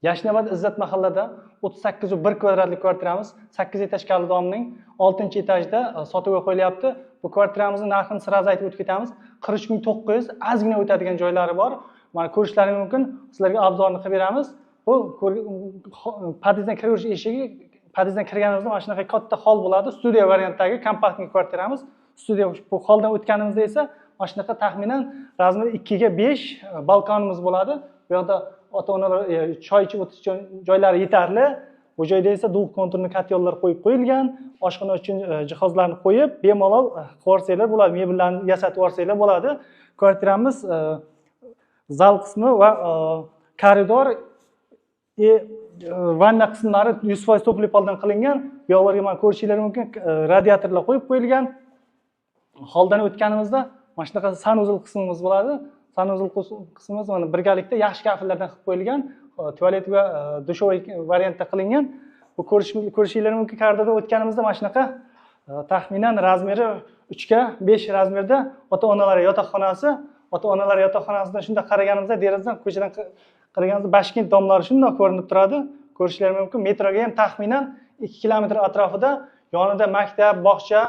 Yashnobod Izzat mahallada 38,1 kvadratlik kvartiramiz 8 etaj domning 6-etajda sotuvga qo'yilyapti. Bu kvartiramizning narxini sirasiz aytib o'tib ketamiz. 43,900 ozgina o'tadigan joylari bor. Mana ko'rishlaringiz mumkin. Sizlarga obzorni qilib beramiz. Bu podyezddan kirish eshigi, podyezddan kirganimizda mana shunaqa katta hol bo'ladi. Studiya variantdagi kompaktli kvartiramiz. Studiya bu holdan o'tganimizda esa mana shunaqa taxminan razmeri 2 ga 5 balkonimiz bo'ladi. Bu yoqda ota-onalar choy ichib o'tish joylari yetarli. Bu joyda esa duv konturli kotyollar qo'yib qo'yilgan. Oshxona uchun jihozlarni qo'yib, bemalol qo'rsanglar bo'ladi, mebellarni yasatib olsanglar bo'ladi. Kvartiramiz zal qismi va koridor vanna qismlari 100% to'pli poldan qilingan. Bu yoqlarga mana ko'rishingiz mumkin, radiatorlar qo'yib qo'yilgan. Holdan o'tganimizda mana shunaqa sanuzul qismimiz bo'ladi. Sanuzul qismimiz mana birgalikda yaxshi kafillardan qilib qo'yilgan, tualet va dushovoy variantda qilingan. Bu ko'rishingiz mumkin, koridorda o'tganimizda mana shunaqa taxminan razmeri 3 ga 5 razmerda ota-onalar yotoqxonasi. Ota-onalar yotoqxonasidan shunda qaraganimizda derazadan ko'chadan qaraganimizda Bashkent domlari shunday ko'rinib turadi. Ko'rishingiz mumkin. Metroga ham taxminan 2 kilometr atrofida yonida maktab, bog'cha,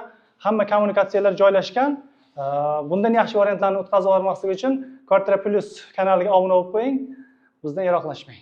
hamma kommunikatsiyalar joylashgan. Bundan yaxshi variantlarni o'tkazib olmaslik uchun Kvartira Plus kanaliga obuna bo'lib qo'ying. Bizdan yiroqlashmang.